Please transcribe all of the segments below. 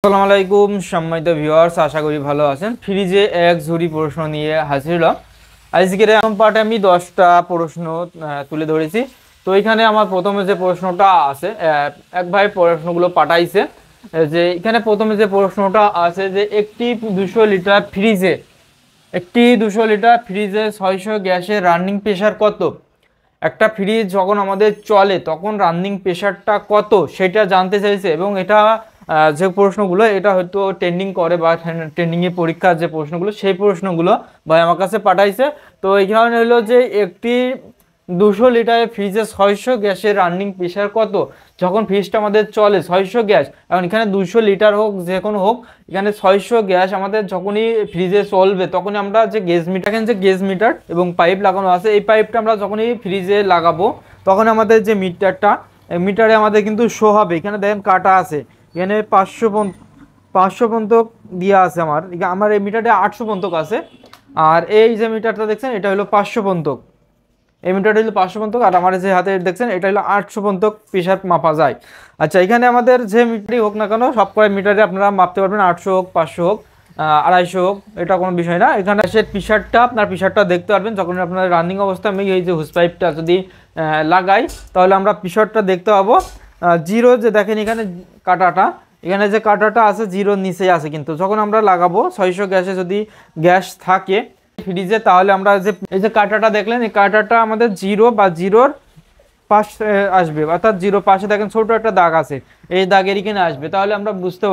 আসসালামু আলাইকুম সম্মানিত ভিউয়ার্স, আশা করি ভালো আছেন। ফ্রিজে এক ঝুড়ি প্রশ্ন নিয়ে হাজির হলাম। আজকের প্রথম পার্টে আমি 10টা প্রশ্ন তুলে ধরেছি। তো এখানে আমার প্রথমে যে প্রশ্নটা আছে, এক ভাই প্রশ্নগুলো পাঠাইছে। যে এখানে প্রথমে যে প্রশ্নটা আছে যে একটি 200 লিটার ফ্রিজে 600 গ্যাসের রানিং প্রেশার কত? একটা ফ্রিজ যখন আমাদের চলে তখন রানিং প্রেশারটা কত সেটা জানতে চাইছে। এবং এটা যে প্রশ্নগুলো এটা হয়তো ট্রেন্ডিং করে বা ট্রেন্ডিংয়ে পরীক্ষার যে প্রশ্নগুলো সেই প্রশ্নগুলো ভাই আমার কাছে পাঠাইছে। তো এখানে হলো যে একটি 200 লিটারের ফ্রিজে 600 গ্যাসের রানিং প্রেশার কত যখন ফ্রিজটা আমাদের চলে। 600 গ্যাস, এখন এখানে 200 লিটার হোক যে কোনো হোক, এখানে 600 গ্যাস আমাদের যখনই ফ্রিজে চলবে তখনই আমরা যে গেজ মিটার এবং পাইপ লাগানো আছে, এই পাইপটা আমরা যখনই ফ্রিজে লাগাবো তখন আমাদের যে মিটারে আমাদের কিন্তু শো হবে। এখানে দেখেন কাটা আছে, এখানে 500 পর্যন্ত দেওয়া আছে। আমার এই মিটারে 800 পর্যন্ত আছে। আর এই যে মিটারটা দেখছেন এটা হলো 500 পর্যন্ত, এই মিটারটা হলো 500 পর্যন্ত। আর আমার যে হাতে দেখছেন এটা হলো 800 পর্যন্ত প্রেশার মাপা যায়। আচ্ছা, এখানে আমাদের যে মিটারই হোক না কেন সব কয় মিটারে আপনারা মাপতে পারবেন, 800 হোক, 500 হোক, 250 হোক, এটা কোনো বিষয় না। এখানে সে প্রেশারটা দেখতে পারবেন যখন আপনার রানিং অবস্থা। আমি এই যে হুস পাইপটা যদি লাগাই তাহলে আমরা প্রেশারটা দেখতে পাবো। জিরো যে দেখেন এখানে এখানে যে কাটাটা আছে জিরোর নিচেই আছে, কিন্তু যখন আমরা লাগাবো 600 গ্যাসে যদি গ্যাস থাকে ফ্রিজে তাহলে আমরা যে এই যে কাটাটা দেখলেন, এই কাটাটা আমাদের জিরো বা জিরোর পাশে আসবে, অর্থাৎ জিরো পাশে দেখেন ছোট একটা দাগ আছে, এই দাগের এখানে আসবে। তাহলে আমরা বুঝতে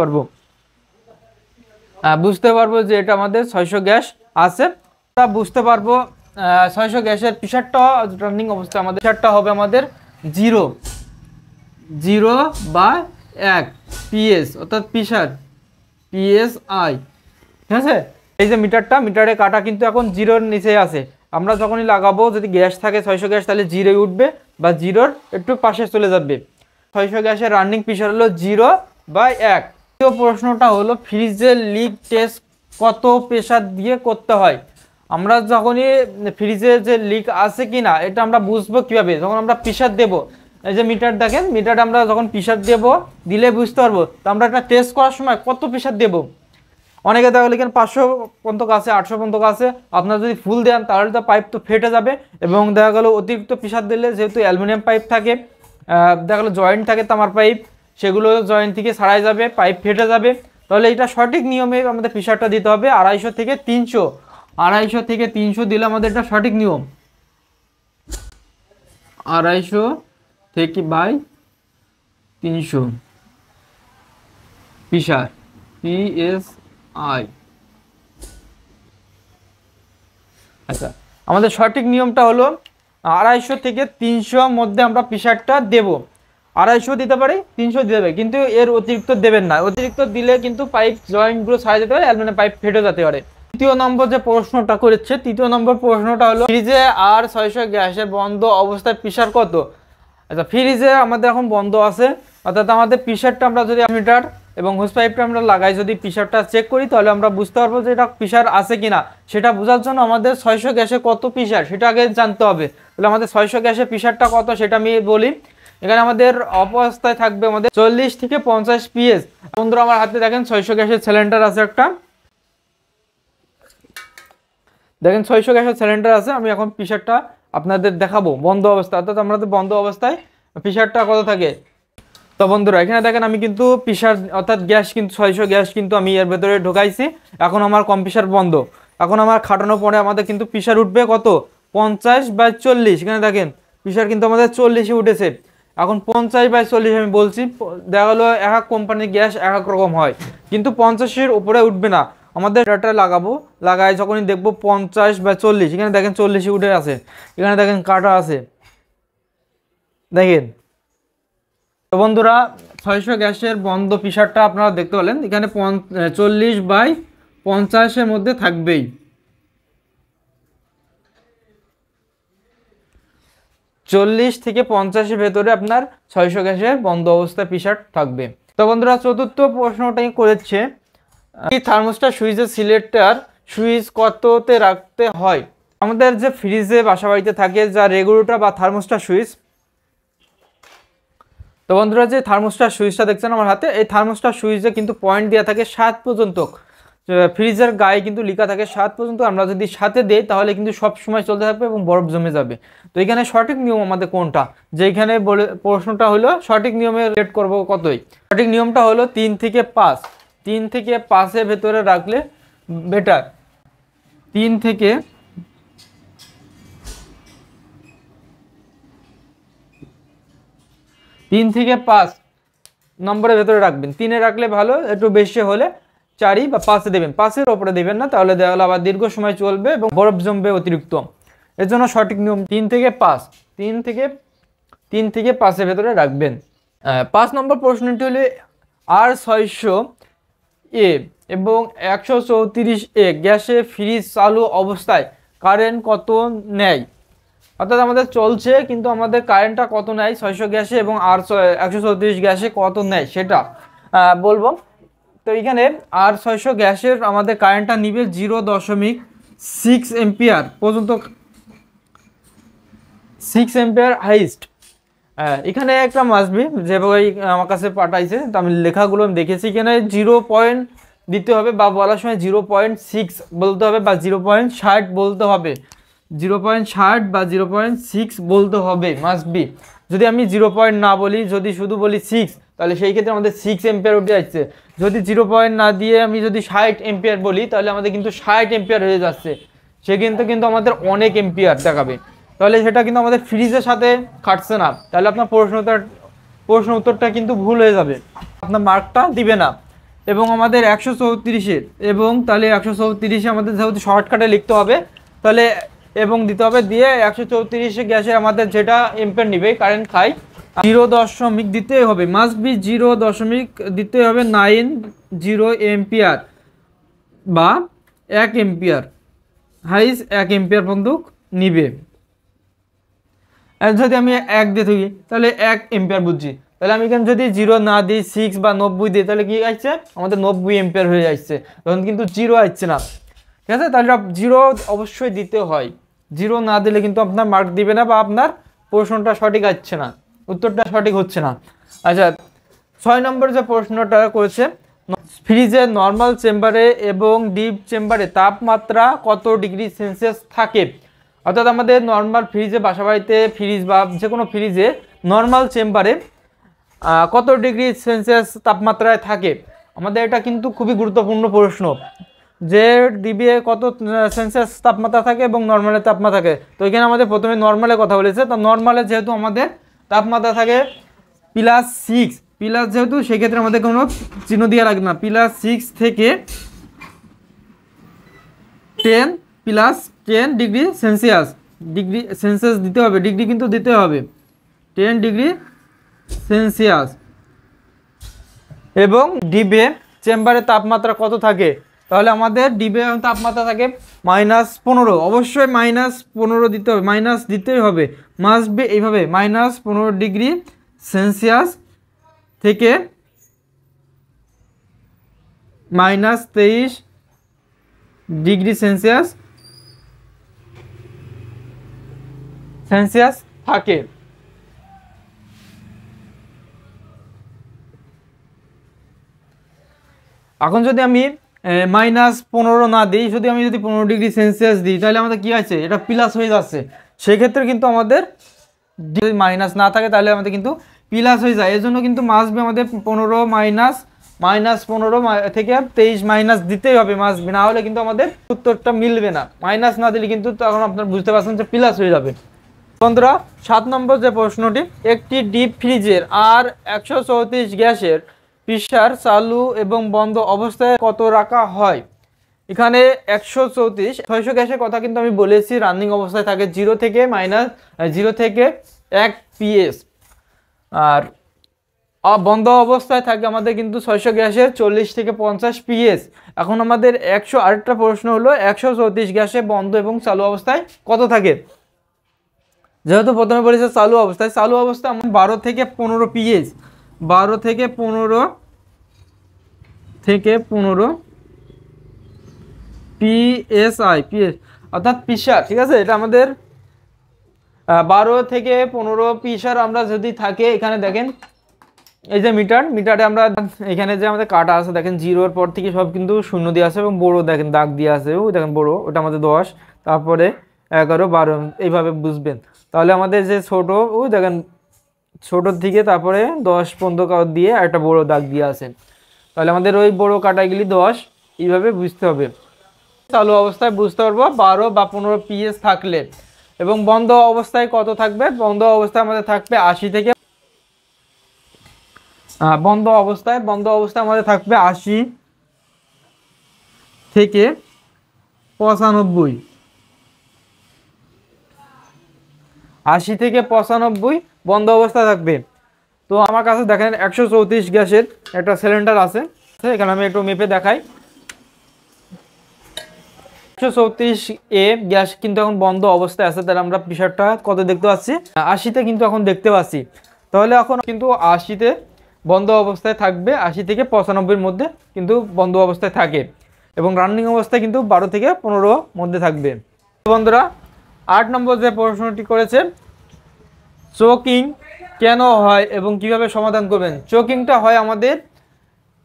পারবো যে এটা আমাদের 600 গ্যাস আছে। আমরা বুঝতে পারবো 600 গ্যাসের প্রেশারটা রানিং অবস্থা আমাদের প্রেশারটা হবে আমাদের জিরো বা 1 পিএস, অর্থাৎ প্রেশার পিএসআই। ঠিক আছে, এই যে মিটারে কাটা কিন্তু এখন জিরোর নিচে আছে। আমরা যখনই লাগাবো যদি গ্যাস থাকে 600 গ্যাস তাহলে জিরোই উঠবে বা জিরোর একটু পাশে চলে যাবে। 600 গ্যাসের রানিং প্রেশার হলো 0/1। দ্বিতীয় প্রশ্নটা হলো ফ্রিজের লিক টেস্ট কত প্রেশার দিয়ে করতে হয়? আমরা যখনই ফ্রিজে যে লিক আছে কিনা এটা আমরা বুঝবো কিভাবে? যখন আমরা প্রেশার দেব, এই যে মিটার দেখেন, মিটারে আমরা যখন প্রেশার দিলে বুঝতে পারবো। তো আমরা একটা টেস্ট করার সময় কত প্রেশার দেবো, অনেকে দেখা গেল এখানে 500 পর্যন্ত আছে, 800 পর্যন্ত আছে। আপনারা যদি ফুল দেন তাহলে তো পাইপ তো ফেটে যাবে। এবং দেখা গেল অতিরিক্ত প্রেশার দিলে, যেহেতু অ্যালুমিনিয়াম পাইপ থাকে, দেখা গেলো জয়েন্ট থাকে তামার পাইপ, সেগুলো জয়েন্ট থেকে ছাড়াই যাবে, পাইপ ফেটে যাবে। তাহলে এটা সঠিক নিয়মে আমাদের প্রেশারটা দিতে হবে 250 থেকে 300। 250 থেকে 300 দিলে আমাদের এটা সঠিক নিয়ম। 250 থেকে বাই 300 প্রেশার পিএসআই। আচ্ছা, আমাদের সঠিক নিয়মটা হলো 250 থেকে 300 মধ্যে আমরা প্রেশারটা দেব। 250 দিতে পারি, 300 দিতে পারি, কিন্তু এর অতিরিক্ত দেবেন না। অতিরিক্ত দিলে কিন্তু পাইপ জয়েন্টগুলো ছাড়া যেতে পারে, অ্যালুমিনিয়াম পাইপ ফেটে যেতে পারে। তৃতীয় নম্বর যে প্রশ্নটা করেছে, তৃতীয় নম্বর প্রশ্নটা হলো ফ্রিজে আর 600 গ্যাসের বন্ধ অবস্থায় প্রেশার কত? আচ্ছা, ফ্রিজে আমাদের এখন বন্ধ আছে, অর্থাৎ আমাদের প্রেশারটা আমরা যদি মিটার এবং হোস পাইপটা আমরা লাগাই, যদি প্রেশারটা চেক করি তাহলে আমরা বুঝতে পারবো যে এটা প্রেশার আছে কিনা। সেটা বোঝার জন্য আমাদের 600 গ্যাসে কত প্রেশার সেটা আগে জানতে হবে। তাহলে আমাদের 600 গ্যাসের প্রেশারটা কত সেটা আমি বলি। এখানে আমাদের অবস্থায় থাকবে আমাদের 40 থেকে 50 পিএস। বন্ধুরা আমার হাতে দেখেন 600 গ্যাসের সিলিন্ডার আছে একটা, দেখেন 600 গ্যাসের সিলিন্ডার আছে। আমি এখন প্রেশারটা আপনাদের দেখাবো বন্ধ অবস্থা, অর্থাৎ আমাদের বন্ধ অবস্থায় প্রেশারটা কত থাকে। তো বন্ধুরা এখানে দেখেন আমি কিন্তু প্রেশার অর্থাৎ গ্যাস কিন্তু 600 গ্যাস কিন্তু আমি এর ভেতরে ঢোকাইছি। এখন আমার কম প্রেশার বন্ধ। এখন আমার খাটানোর পরে আমাদের কিন্তু প্রেশার উঠবে কত? 50/40। এখানে দেখেন প্রেশার কিন্তু আমাদের 40-এ উঠেছে। এখন 50/40 আমি বলছি, দেখা গেলো এক এক কোম্পানির গ্যাস এক এক রকম হয়, কিন্তু 50-এর উপরে উঠবে না। আমাদের ডাটা লাগাই যখনই দেখবো 50/40, এখানে দেখেন 40-এ উঠে আছে। এখানে দেখেন কাটা আছে, দেখেন। তো বন্ধুরা 600 গ্যাসের বন্ধ প্রেশারটা আপনারা দেখতে পেলেন, এখানে 40/50-এর মধ্যে থাকবেই। 40 থেকে 50-এর ভেতরে আপনার 600 গ্যাসের বন্ধ অবস্থায় প্রেশার থাকবে। তো বন্ধুরা চতুর্থ প্রশ্নটাই করেছে, এই থার্মোস্ট্যাট সুইচের সিলেক্টর সুইচ কততে রাখতে হয়? আমাদের যে ফ্রিজে বাসা বাড়িতে থাকে যা রেগুলেটর বা থার্মোস্ট্যাট সুইচ, তো বন্ধুরা, যে থার্মোস্টার সুইচটা দেখছেন আমার হাতে, এই থার্মোস্টার সুইচে কিন্তু পয়েন্ট দেওয়া থাকে 7 পর্যন্ত। ফ্রিজের গায়ে কিন্তু লেখা থাকে 7 পর্যন্ত। আমরা যদি 7-এ দেই তাহলে কিন্তু সব সময় চলতে থাকবে এবং বরফ জমে যাবে। তো এখানে সঠিক নিয়ম আমাদের কোনটা, যে এখানে বলে প্রশ্নটা হলো সঠিক নিয়মে রেট করব কতই। সঠিক নিয়মটা হলো 3 থেকে 5। 3 থেকে 5-এর ভেতরে রাখলে বেটার। 3 থেকে 5 নম্বরের ভেতরে রাখবেন। 3-এ রাখলে ভালো, একটু বেশি হলে 4 বা 5-এ দেবেন। 5-এর ওপরে দেবেন না, তাহলে দেওয়া আবার দীর্ঘ সময় চলবে এবং বরফ জমবে অতিরিক্ত। এর জন্য সঠিক নিয়ম 3 থেকে 5। 3 থেকে 5-এর ভেতরে রাখবেন। 5 নম্বর প্রশ্নটি হলো R600A এবং 134A গ্যাসে ফ্রিজ চালু অবস্থায় কারেন্ট কত নেয়? অর্থাৎ আমাদের চলছে কিন্তু আমাদের কারেন্টটা কত নেয় 600 গ্যাসে এবং R134 গ্যাসে কত নেয় সেটা বলবো। তো এখানে R600 গ্যাসের আমাদের কারেন্টটা নিবে 0.6 এম্পিয়ার পর্যন্ত, 6 এম্পিয়ার হাইস্ট। এখানে একটা মাসবি যে বই আমার কাছে পাঠাইছে, তো আমি লেখাগুলো আমি দেখেছি। এখানে 0 দিতে হবে বা বলার সময় 0.6 বলতে হবে বা 0.60 বলতে হবে। 0.60 বা 0.6 বলতে হবে মাসবি। যদি আমি 0 না বলি, যদি শুধু বলি 6, তাহলে সেই ক্ষেত্রে আমাদের 6 এম্পিয়ার উঠে যাচ্ছে। যদি 0 না দিয়ে আমি যদি 60 এম্পিয়ার বলি, তাহলে আমাদের কিন্তু 60 এম্পিয়ার হয়ে যাচ্ছে। সে কিন্তু আমাদের অনেক এম্পিয়ার দেখাবে, তাহলে সেটা কিন্তু আমাদের ফ্রিজের সাথে খাটছে না। তাহলে আপনার প্রশ্ন উত্তরটা কিন্তু ভুল হয়ে যাবে, আপনার মার্কটা দিবে না। এবং আমাদের 134-এর এবং তাহলে 134-এ আমাদের যেহেতু শর্টকাটে লিখতে হবে, তাহলে এবং দিতে হবে, দিয়ে 134 গ্যাসে আমাদের যেটা এম্পিয়ার নিবে কারেন্ট খাই 0 দিতে হবে, মাস্ট বি 0 দিতে হবে 90 এম্পিয়ার বা 1 এম্পিয়ার, হাইস 1 এম্পিয়ার পর্যন্ত নিবে। আর যদি আমি 1 দিয়ে থাকি তাহলে 1 এম্পিয়ার বুঝছি। তাহলে আমি এখানে যদি 0 না দিই, 6 বা 90 দিই, তাহলে কি আসছে আমাদের 90 এম্পিয়ার হয়ে যাচ্ছে, তখন কিন্তু 0 আসছে না। ঠিক আছে, তাহলে 0 অবশ্যই দিতে হয়। 0 না দিলে কিন্তু আপনার মার্ক দিবে না বা আপনার প্রশ্নটা সঠিক আসছে না, উত্তরটা সঠিক হচ্ছে না। আচ্ছা, 6 নম্বর যে প্রশ্নটা করেছে, ফ্রিজের নর্মাল চেম্বারে এবং ডিপ চেম্বারে তাপমাত্রা কত ডিগ্রি সেলসিয়াস থাকে? অর্থাৎ আমাদের নর্মাল ফ্রিজে, বাসাবাড়িতে ফ্রিজ বা যে কোনো ফ্রিজে নর্মাল চেম্বারে কত ডিগ্রি সেলসিয়াস তাপমাত্রায় থাকে? আমাদের এটা কিন্তু খুবই গুরুত্বপূর্ণ প্রশ্ন, যে ডিবিএ কত সেলসিয়াস তাপমাত্রা থাকে এবং নর্মালের তাপমাত্রা থাকে। তো এখানে আমাদের প্রথমে নর্মালের কথা বলেছে, তো নর্মালে যেহেতু আমাদের তাপমাত্রা থাকে +6, প্লাস যেহেতু সেক্ষেত্রে আমাদের কোনো চিহ্ন দেওয়া লাগবে না। +6 থেকে 10 ডিগ্রি সেলসিয়াস, দিতে হবে, ডিগ্রি কিন্তু দিতে হবে, 10 ডিগ্রি সেলসিয়াস। এবং ডিবে চেম্বারের তাপমাত্রা কত থাকে? তাহলে আমাদের ডিবে তাপমাত্রা থাকে -15, অবশ্যই -15 দিতে হবে, মাইনাস দিতেই হবে, মাস্ট বি এইভাবে -15 ডিগ্রি সেলসিয়াস থেকে -23 ডিগ্রি সেলসিয়াস থাকে। এখন যদি আমি -15 না দিই, যদি আমি 15 ডিগ্রি সেলসিয়াস দিই, তাহলে আমাদের কি আছে, এটা প্লাস হয়ে যাচ্ছে। সেক্ষেত্রে কিন্তু আমাদের যদি মাইনাস না থাকে তাহলে আমাদের কিন্তু প্লাস হয়ে যায়। এর জন্য কিন্তু মাস্ট বি আমাদের 15 থেকে 23 মাইনাস দিতেই হবে মাস্ট বি, না হলে কিন্তু আমাদের উত্তরটা মিলবে না। মাইনাস না দিলে কিন্তু তখন আপনারা বুঝতে পারছেন যে প্লাস হয়ে যাবে। বন্ধুরা, 7 নম্বর যে প্রশ্নটি, একটি ডিপ ফ্রিজের R134 গ্যাসের প্রেসার চালু এবং বন্ধ অবস্থায় কত রাখা হয়? এখানে 134 600 গ্যাসের কথা কিন্তু আমি বলেছি, রানিং অবস্থায় থাকে 0 থেকে 1 PS, আর বন্ধ অবস্থায় থাকে আমাদের কিন্তু 600 গ্যাসের 40 থেকে 50 PS। এখন আমাদের আরেকটা প্রশ্ন হলো 134 গ্যাসে বন্ধ এবং চালু অবস্থায় কত থাকে? যেহেতু প্রথমে বলেছে চালু অবস্থায় আমার 12 থেকে 15 PS, 12 থেকে 15 PSI, অর্থাৎ প্রেসার। ঠিক আছে, এটা আমাদের 12 থেকে 15 প্রেসার আমরা যদি থাকে, এখানে দেখেন এই যে মিটারে আমরা এখানে যে আমাদের কাটা আছে দেখেন, জিরোর পর থেকে সব কিন্তু শূন্য দিয়ে আছে এবং বড় দেখেন দাগ দিয়ে আছে, ওই দেখেন বড়, ওটা আমাদের 10, তারপরে 11, 12 এইভাবে বুঝবেন। তাহলে আমাদের যে ছোট, ওই দেখেন ছোটোর থেকে তারপরে 10, 15 দিয়ে একটা বড় দাগ দিয়ে আছে, তাহলে আমাদের ওই বড় কাটাগুলি 10, এইভাবে বুঝতে হবে। চালু অবস্থায় বুঝতে পারবো 12 বা 15 পিএস থাকলে। এবং বন্ধ অবস্থায় কত থাকবে? বন্ধ অবস্থায় আমাদের থাকবে 80 থেকে বন্ধ অবস্থায় আমাদের থাকবে 80 থেকে 95। 80 থেকে 95 বন্ধ অবস্থায় থাকবে। তো আমার কাছে দেখেন 134 গ্যাসের একটা সিলিন্ডার আছে, এখানে আমি একটু মেপে দেখাই। 134A গ্যাস কিন্তু এখন বন্ধ অবস্থায় আছে, তাহলে আমরা প্রেসারটা কত দেখতে পাচ্ছি? 80-তে কিন্তু এখন দেখতে পাচ্ছি। তাহলে এখন কিন্তু 80-তে বন্ধ অবস্থায় থাকবে, 80 থেকে 95-এর মধ্যে কিন্তু বন্ধ অবস্থায় থাকে, এবং রানিং অবস্থায় কিন্তু 12 থেকে 15 মধ্যে থাকবে। বন্ধুরা 8 নম্বর যে প্রশ্নটি করেছে, চোকিং কেন হয় এবং কিভাবে সমাধান করবেন? চোকিংটা হয় আমাদের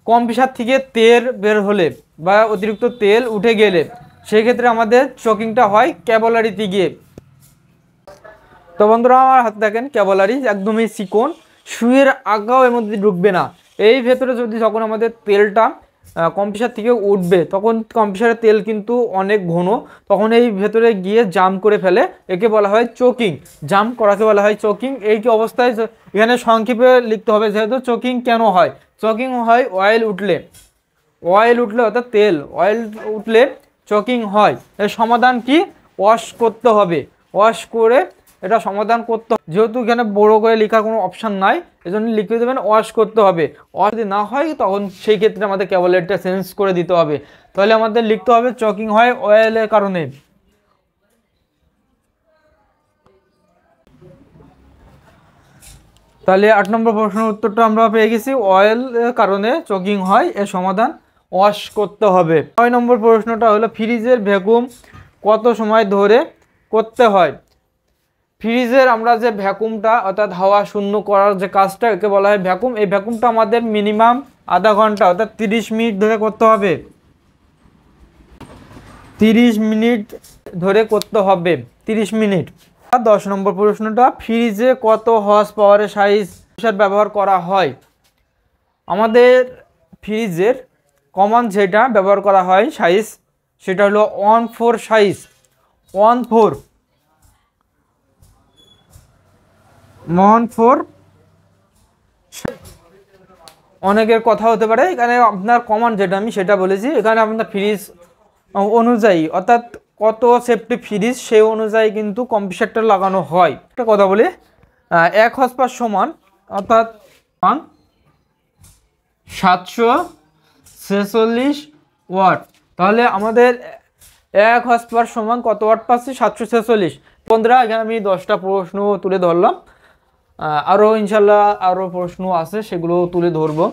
কম প্রেসার থেকে তেল বের হলে বা অতিরিক্ত তেল উঠে গেলে, সেক্ষেত্রে আমাদের চোকিংটা হয় ক্যাপিলারিতে গিয়ে। তো বন্ধুরা আমার হাতে দেখেন ক্যাপিলারি একদমই চিকন, সুইয়ের আগাও এর মধ্যে ঢুকবে না। এই ভেতরে যদি যখন আমাদের তেলটা কম প্রেসার থেকে উঠবে, তখন কম প্রেসারের তেল কিন্তু অনেক ঘন, তখন এই ভেতরে গিয়ে জাম করে ফেলে, একে বলা হয় চোকিং। জাম করাকে বলা হয় চোকিং। এই অবস্থায় এখানে সংক্ষেপে লিখতে হবে, যেহেতু চোকিং কেন হয়। চোকিং হয় অয়েল উঠলে অর্থাৎ তেল অয়েল উঠলে চোকিং হয়। এর সমাধান কি? ওয়াশ করতে হবে, ওয়াশ করে এটা সমাধান করতে। যেহেতু এখানে বড় করে লেখার কোনো অপশান নাই, এজন্য লিখে দেবেন ওয়াশ করতে হবে। ওয়াশ যদি না হয় তখন সেই ক্ষেত্রে আমাদের ক্যাপিলারিটা চেঞ্জ করে দিতে হবে। তাহলে আমাদের লিখতে হবে চোকিং হয় অয়েলের কারণে। তাহলে 8 নম্বর প্রশ্নের উত্তরটা আমরা পেয়ে গেছি, অয়েলের কারণে চোকিং হয়, এর সমাধান ওয়াশ করতে হবে। 9 নম্বর প্রশ্নটা হলো, ফ্রিজের ভ্যাকুয়াম কত সময় ধরে করতে হয়? ফ্রিজের আমরা যে ভ্যাকুমটা অর্থাৎ হাওয়া শূন্য করার যে কাজটা, একে বলা হয় ভ্যাকুম। এই ভ্যাকুমটা আমাদের মিনিমাম আধা ঘন্টা অর্থাৎ 30 মিনিট ধরে করতে হবে। 30 মিনিট ধরে করতে হবে, 30 মিনিট। 10 নম্বর প্রশ্নটা, ফ্রিজে কত হর্স পাওয়ারের সাইজ ব্যবহার করা হয়? আমাদের ফ্রিজের কমন যেটা ব্যবহার করা হয় সাইজ, সেটা হলো 1/4 সাইজ। 1/4 অনেকের কথা হতে পারে, এখানে আপনার কমন যেটা আমি সেটা বলেছি। এখানে আপনার ফ্রিজ অনুযায়ী অর্থাৎ কত সেফটি ফ্রিজ সেই অনুযায়ী কিন্তু কম্প্রেসারটা লাগানো হয়। একটা কথা বলি, 1 হর্স পাওয়ার সমান অর্থাৎ 746 ওয়াট। তাহলে আমাদের 1 হর্স পাওয়ার সমান কত ওয়াট পাচ্ছি? 746। বন্ধুরা এখানে আমি 10টা প্রশ্ন তুলে ধরলাম, আরও ইনশাল্লাহ আরও প্রশ্ন আছে, সেগুলো তুলে ধরবো।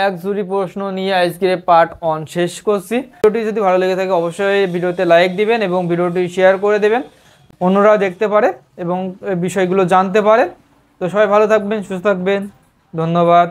এক জুড়ি প্রশ্ন নিয়ে আজকের পার্ট 1 শেষ করছি। ভিডিওটি যদি ভালো লেগে থাকে অবশ্যই ভিডিওতে লাইক দিবেন এবং ভিডিওটি শেয়ার করে দেবেন, অন্যরাও দেখতে পারে এবং বিষয়গুলো জানতে পারে। তো সবাই ভালো থাকবেন, সুস্থ থাকবেন, ধন্যবাদ।